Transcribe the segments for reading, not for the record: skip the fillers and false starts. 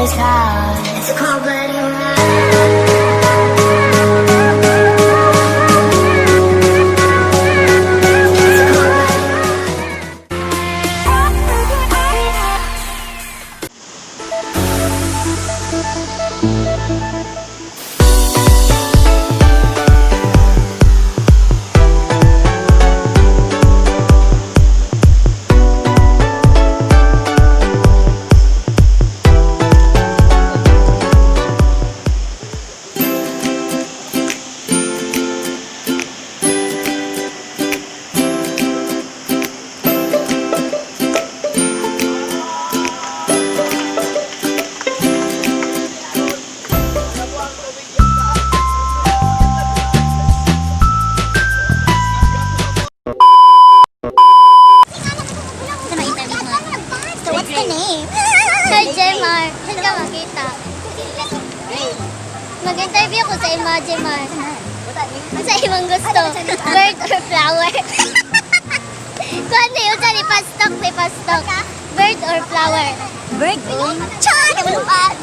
the sky. It's a cold-blooded ride. Mag-interview ko sa Imagimar. Sa imong gusto, bird or flower? Kung ano yun, sa pastok. Bird or flower? Bird.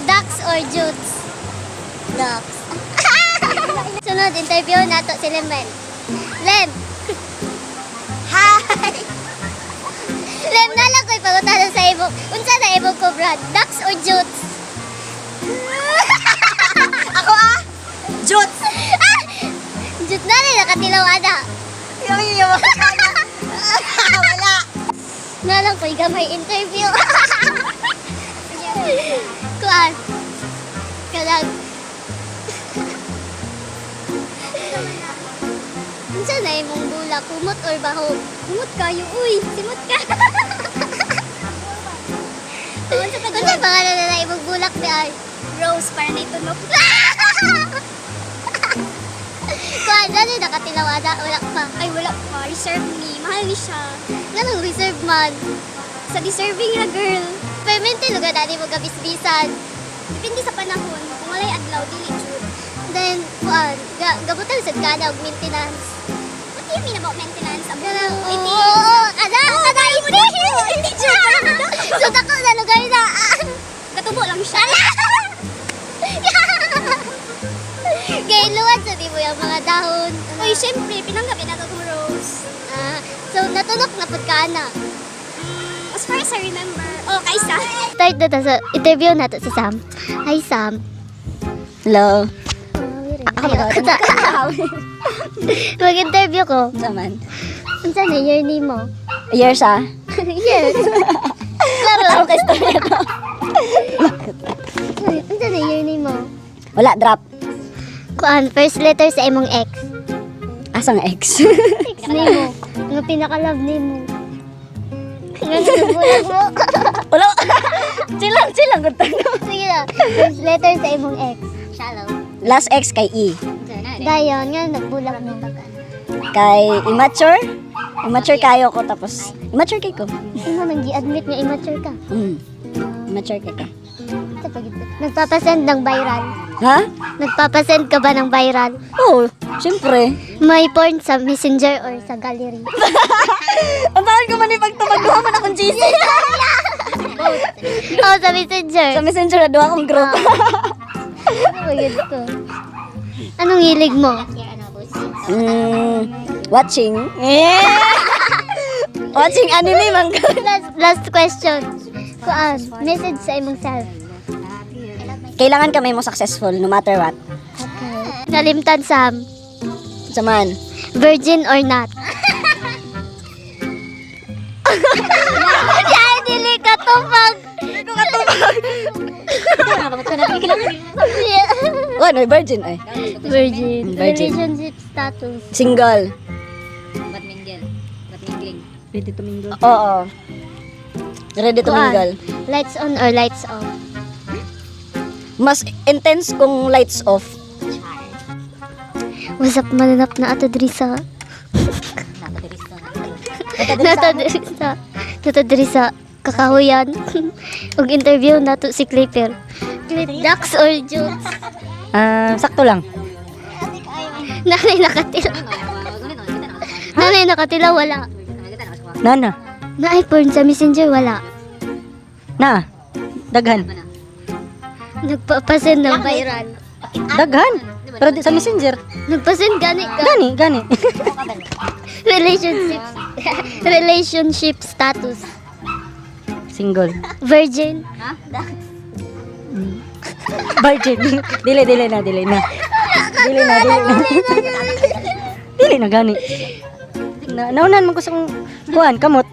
Ducks or jutes? Ducks. Sunod, interview nato si Lemel. Lem! Hi! Lem, nalang ko'y pangutanan sa ibog. Unsa na ibog ko, Brad? Ducks or jutes? Ako Jutes! Jutes na rin, nakatilaw ada. Yung wala. Nalang ko'y gamay interview. Kuan. Kalag. Unsa na imong bula, kumot or bahog? Kumot kayo, uy, simot ka. Unsa pangalan na imong bulak di ay? Rose para na itunog. Kuan, dali nakatilaw ada, wala pa. Ay, wala pa. Reserve me. Mahal ni siya. Ganong reserve man. Sa deserving na girl. Permente lugar dali mo gabisbisan. Depende sa panahon. Kung walay adlaw, dili jud. Then, kuan, gabutan sa kana og maintenance. What do you mean about maintenance? Abo Ganang, no, oo, kada Hindi jud. So, dako na lugar na. Katubo lang siya. Kaya luwad sa di mo yung mga dahon. Uy, syempre, pinanggabi na itong rose. So, natulok na pud ka na. As far as I remember. Oh, kaysa. Start na sa interview nato si Sam. Hi, Sam. Hello. Mag-interview ko. Zaman. Unsa na year ni mo? Years ah. Yes. Wala ko kay storya to. Unsa na year ni mo? Wala, drop. Kuan, first letter sa imong ex. Asang ex? Ex ni mo. Nga pinaka-love ni mo. Nga nabulag mo. Wala. Chilang gud tanong. Sige na. First letter sa imong ex. Shallow. Last ex kay E. Dayon, nga nagbulag mo. Kay immature. Immature kayo ko tapos immature kay ko. Ino nang gi-admit nga immature ka. Immature kay ka. Sa pagito. Nagpapasend ng viral. Ha? Nagpapasend ka ba ng viral? Oo, syempre. May porn sa Messenger or sa gallery? Ang tahan ko man ipagtupagduha man akong GC. Oh, sa Messenger. Sa messenger na duha akong group. Pagito. Anong hilig mo? Watching. Watching anime man ko. Last question. Kuan, message sa imong self. Kailangan kami mo successful no matter what. Okay. Nalimtan Sam. Saman. Virgin or not? Yan, dili ka tupag. Hindi ko katupag. Oh, no, virgin ay. Virgin. Virgin. Relationship status. Single. Ba't mingle? Ba't mingling? Ready to mingle? Oo. Ready to Kuan, mingle. lights on or lights off? Mas intense kung lights off. What's up, mananap na ato diri sa... Nato diri sa kakahuyan. Og interview nato si Clipper. Ducks or jutes? Sakto lang. Nanay nakatila. Nanay nakatila, wala. Nana. Naay porn sa Messenger, wala. Na. Daghan. Nagpapasend ng viral. Daghan. Pero di sa messenger. Nagpasend gani ka. Gani. Relationship. Relationship status. Single. Virgin. Ha? Virgin. Dili na. Dili na gani. Naunan mo ko sa kuan kamot.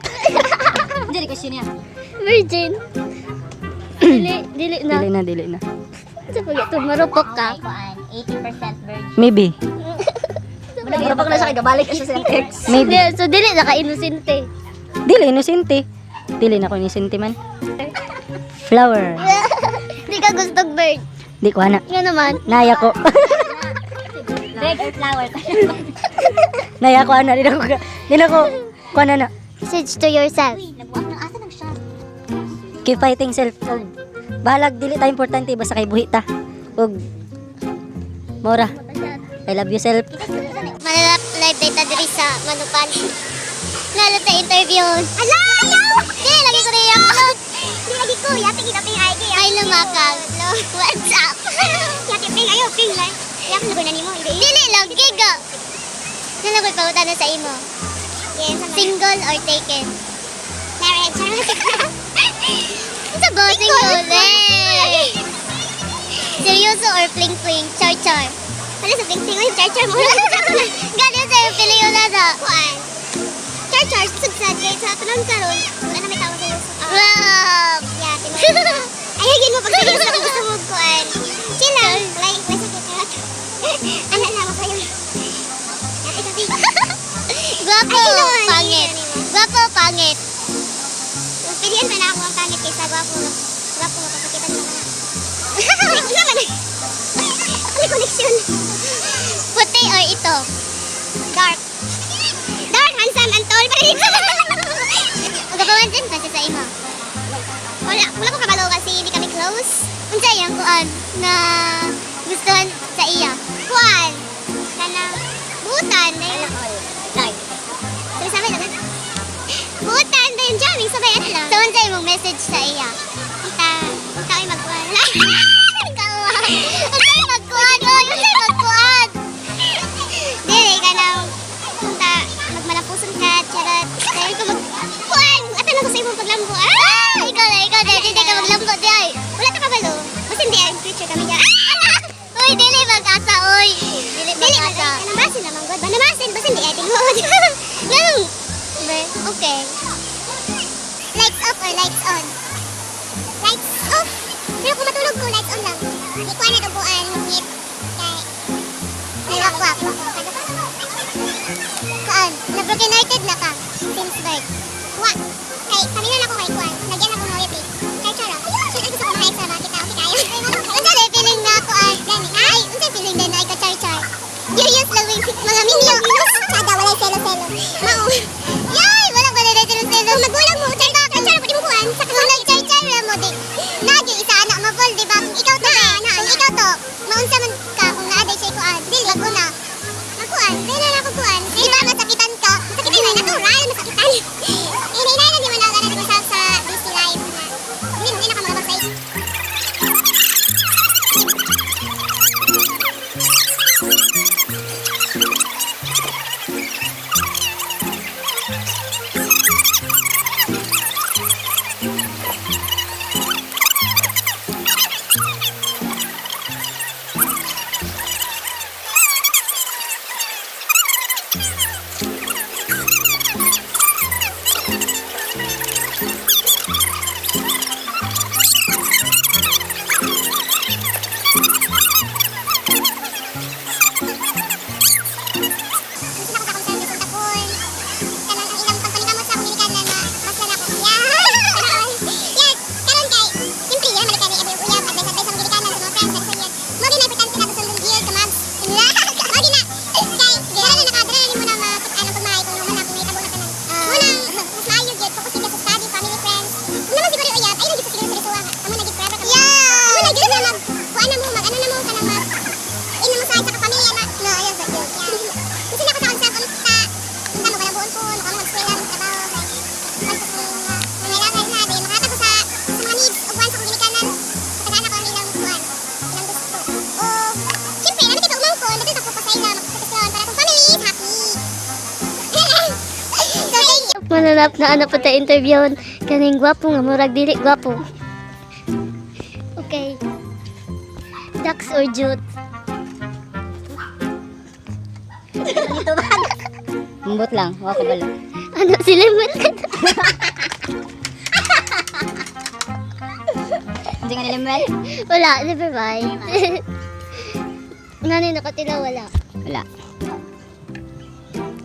Jadi question niya. Virgin. Dili na. Dili na. Sa pag tumarupok ka. 80% virgin. Maybe. Marupok na siya, gabalik ka siya sa ex. Maybe. So dili na ka inosente. Dili inosente. Dili na ko inosente man. Flower. Di ka gustong bird. Di ko ana. Nga naman. Naya ko. Bird or flower? Naya ko ana. Di na ko. Kuan ana. Message to yourself. Nagbuak ng asa ng shot. Keep fighting self. Og bahalag dili ta importante basta kay buhi ta. Og Mora. I love you self. Manalap live data diri sa Manupan. Lalo ta interview. Ala! Di lagi ko rin upload. Di lagi ko. Yati kita ping IG. Ay lumakag. What's up? Yati ping ayo ping lang. Yak na na nimo. Dili lang giga. Nala ko'y pautan na sa imo. Single or taken? Marriage. It's a boss single. Seryoso or fling-fling? Char-char. Ano sa fling-fling? Uy, char-char mo. Ganyan sa'yo, pili yun na sa. Kuan. Char-char, sugsad kayo sa tanong karon. Wala na may tawa sa'yo. Wow! Yeah, tinong. Ayagin mo pag seryoso kung gusto mo kuan. Chill lang. Like sakit ka. Ano na ako sa'yo. Yati ka, Big. Gwapo, pangit. Gwapo, pangit. Pilihan pa na ako ang pangit kaysa gwapo. Gwapo, mapasakitan mo na. Ano connection? Puti or ito? Dark. Dark, handsome, and tall. Magapawansin kasi sa ima. Wala ko kabalo kasi hindi kami close. Unsa yang kuan na gustuhan sa iya? Kuan. Kanang butan. Sabi sa amin, butan din jamming sabay ano lang. So unsa imong message sa iya? Tao'y magkuhan. Unsay magkuhan? Unsay magkuhan? Dili ka nang punta magmalapuson ka, charot. Dahil ko magkuhan. Atan ako sa imong paglambo. Ikaw na. Hindi ka maglambo di ay. Wala ka kabalo. Basta hindi ay future kami dyan. Uy, dili mag-asa, uy. Dili mag-asa. Namasin naman, God. Namasin, basta hindi ay tingod. Ganun. Okay. Lights off or lights on? Lights off. Pero kung matulog ko, lights on lang. Hindi ko na duguan, ngit. Kay wakwak. Kaan, na-broken-hearted na ka since birth. Wa. Kay, kanina na ako kay Kwan. Nagyan ako ng whippy. Kay Chara. Siyempre gusto ko mga extra ba? Kita, okay kayo. Unsa na feeling na ako ay. Ay, unsa feeling na ay ka-char-char. Curious lang mga minions. Sada, walay selo-selo. Mao. Yay! Walang ba na selo-selo. Magulang mo, char-char. Kay-char, pwede mo kuhan. Sa kasunod, char-char mo, di. Nagi, isa anak mo, Paul, di ba? Ikaw to, kung ikaw to, maunsa man ka kung naaday siya kuhan. Dili, mag-una. Magkuhan, kaya na ako kuhan. Di ba, masakitan ka? Masakitan na, natural, masakitan. Inay na, di mo na ganun sa busy life. Hindi na ka magabag sa Mananap na ano pa ta interview kaning gwapo nga murag dili gwapo. Okay. Ducks or jute? Dito ba? Ambot lang, wala ko balo. Ano si Lemon? Hindi nga nilimel? Wala, never mind. Nanay nakatila wala. Wala.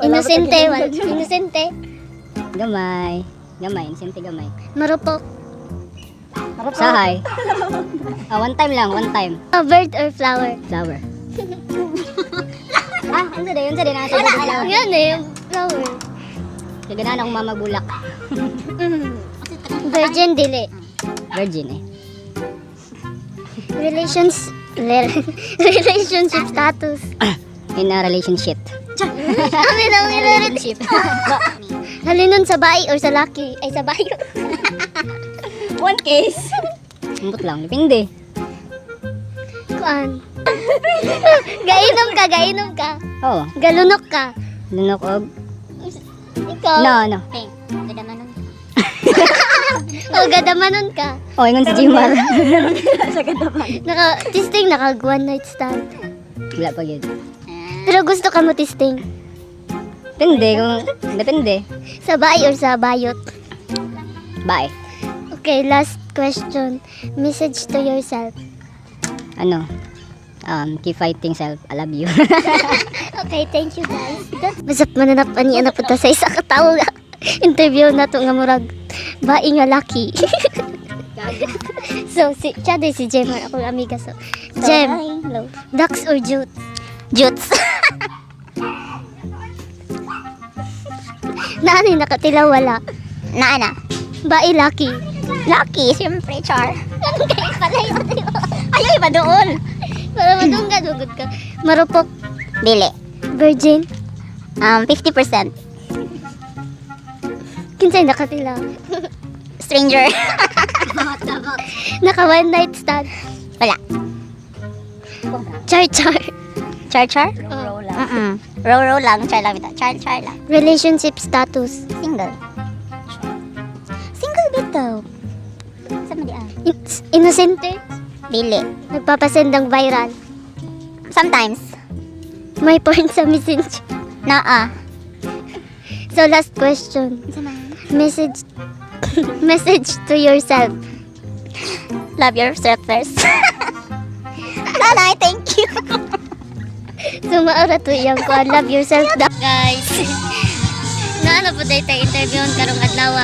Inosente wala. Inosente. Gamay. Gamay, inosente gamay. Marupok. Sahay. One time lang, one time. A bird or flower? Flower. Unsa din nasa flower. Yan eh, flower. Kaya ganahan akong mamagulak. Virgin dili. Virgin eh. Relationship status. In a relationship. Kami lang relationship. Halinon sa bae or sa laki? Ay, sa bayo. One case. Ambot lang, depende. Kuan. Gainom ka. Oo. Galunok ka. Lunok og. Ikaw. No. O, gadamanon ka. Oh, ingon si Jimar. Tisting, naka one night stand. Wala pa yun. Pero gusto ka mo tisting? Depende. Sa bae or sa bayot? Bye. Okay, last question. Message to yourself. Keep fighting self. I love you. Okay, thank you guys. Masap mananap ani ana punta sa isa ka tawo nga. Interview na to nga murag bae nga laki. So, si Jem, akong amiga. So, Jem, Hello. ducks or jute? Jutes. Naani nakatila wala. Naana. Bae laki. Lucky, siyempre, Char. Ano kayo pala yun? Ayaw, iba doon. Para madungga-dugod ka. Marupok. Dili. Virgin. 50%. Kinsay nakatila. Stranger. Naka one night stand. Wala. Char. Char? Oh. Row lang. Char lang. Char lang. Relationship status. Single. Single dito. Sama di Inosente. Dili. Nagpapasend ng viral. Sometimes. May porn sa messenger. Naa. So last question. Message to yourself. Love yourself first. Nanay, thank you. So maara to yung ko. Love yourself. Guys. Naano po tayo interview karong adlaw.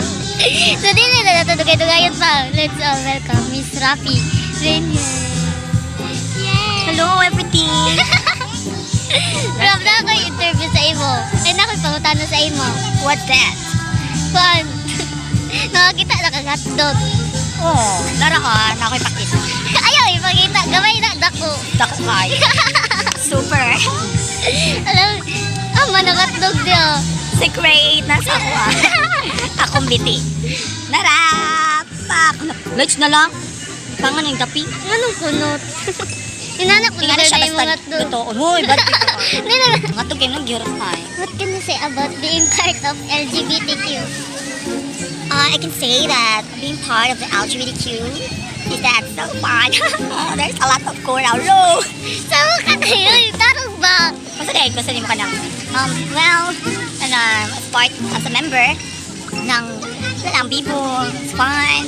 So dili na natutugay-tugayon pa. Let's all welcome Miss Rafi. Hello, everything. From na ako interview sa imo. Ay na ako'y pangutano sa imo. What's that? Fun. Nakakita na hotdog. Oh, lara ka. Nakoy pakit. Ayaw, ipakita. Gamay na, dako. Dako kay. Super. Alam, ng hotdog niyo. Secret na sa ako Akong biti. Narapak. Lights na lang. Pangan yung tapi. Anong kunot? Inanak ko Tingnan siya na yung mga basta hotdog. totoo. Uy, ba't ito? Mga to game ng gyurot ay. What can you say about being part of LGBTQ? I can say that being part of the LGBTQ is that so fun. There's a lot of cool now. Low. Sama ka tayo, tarong ba? Gusto din mo ka ng, as a member ng Bibo, it's fun.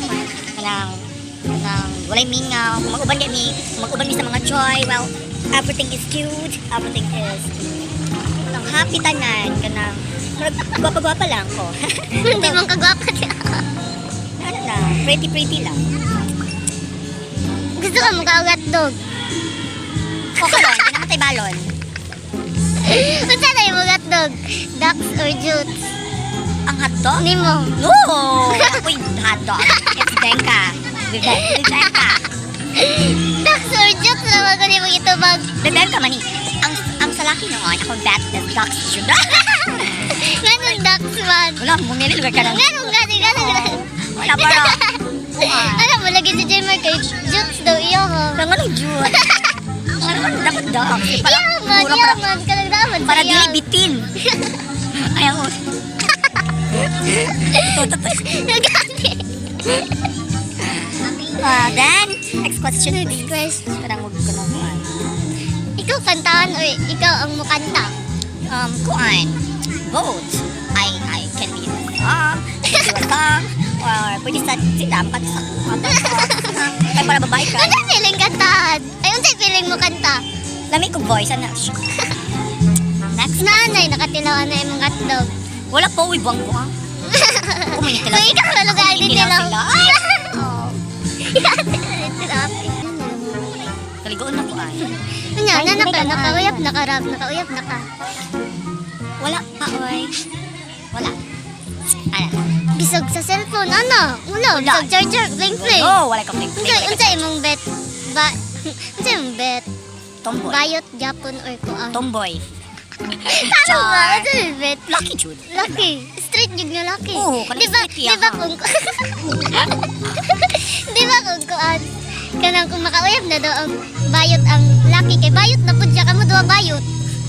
Walay mingaw, mag-uban mi sa mga joy. Well, everything is cute, everything is happy tanan, kanang gwapa-gwapa lang ko. Hindi mong kagwapa siya. Ano lang, pretty lang. Gusto ka mong hotdog? Okay lang, hindi naman tayo balon. Unsa na yung mga hotdog? Ducks or jutes? Ang hotdog? Nimo. No! Ako'y hotdog. It's Denka. Denka. Ducks or jutes naman ko nimo itubag. Denka man eh. Ang salaki noon, ako bet that ducks should. Ganun ducks man. Wala, bumili lugar ka lang. Ganun. Wala para. Alam mo, lagi si Jemar kay jutes daw iyo ho. Ang ano yun? Ano dapat ducks? Yaman. Kalang daman. Para dili bitin. Ayaw. Nagani. Then, next question. Next question. Parang huwag ko na kuan. Ikaw kantahan o ikaw ang mukanta? Kuan. Both. I can be a song, do a song, or pwede sa sitam pati sa kuha. Kaya para babae ka. Ano feeling kantahan? Ay, unsay feeling mo kanta? Lami ko voice, ano? Next. Nanay, nakatilawan na yung hotdog. Wala po, uy, buwang-buwang. Kumain Kung ikaw na lugar din Itilaw sila. sila. Ay! Sila. Kaligoon na ko ay. Nya, Ay, na may ganaan. nakauyap, nakarap, nakauyap, naka. Wala pa, oy. Wala. Ano? Bisog sa cellphone, ano? Wala, bisog charger, bling bling. Oh, wala ka fling. Unsay imong bet? Unsay imong bet? Tomboy. Bayot, Japon, or kuang? Tomboy. Taro ba? Unsay imong bet? Lucky Jude. Lucky. Street yun nga lucky. Oo, kanang street Di yan, ba ha? kung... Di ba kung kuan? Kanang kung makauyab na daw ang bayot ang lucky. Kay bayot na po siya kamo duwa bayot.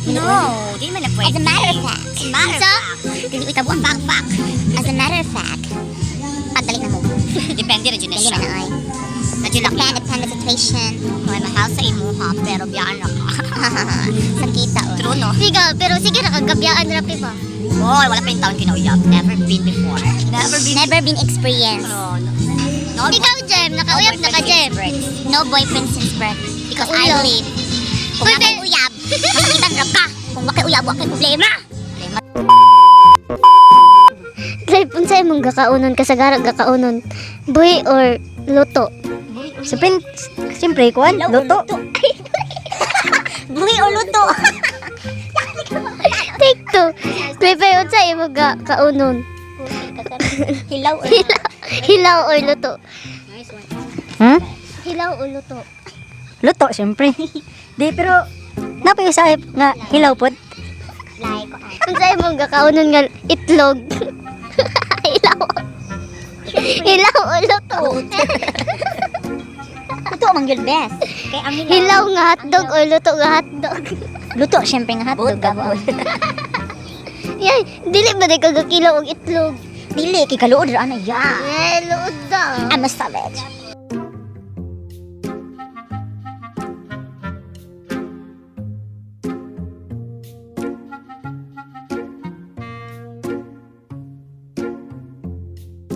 No, di man na pwede. As a matter of fact. As a matter of So? fact. Dili itaw ang back. As a matter of fact. Pagdali na mo. Depende ra jud na siya. ay. Nadyo lang ka. Depende situation. May mahal sa imo ha, pero biyaan ra ka. Sakita o. True, no? Sige, pero sige na kagabiyaan rapi pa. Oh, wala pa yung taon kinauyab. Never been before. Never been experienced. Oh, no. No, Ikaw, Jem, nakauyab na ka, Jem. No boyfriend since birth. Because I Ulo. believe. Kung Uy, nakiuyab, makikitan ra ka. Kung makiuyab, wala kay problema. Clive, unsay imong gakaunon kasagara gakaunon? Buhi or luto? Siyempre, kuan, luto. Buhi o luto. Take two. Clive, unsay imong gakaunon? Hilaw. Hilaw or luto? Hmm? Hilaw o luto? Luto, siyempre. Di, pero, napaisahip nga hilaw pod. Unsay imong gakaunon nga itlog? Hilaw. Hilaw o luto? Luto mang yun best. Kaya ang Hilaw nga hotdog or luto nga hotdog? Luto, siyempre nga hotdog. Yay, dili ba di kagakilaw og itlog? Dili, kikaluod ra ana ya. Eh, luod daw. I'm a savage.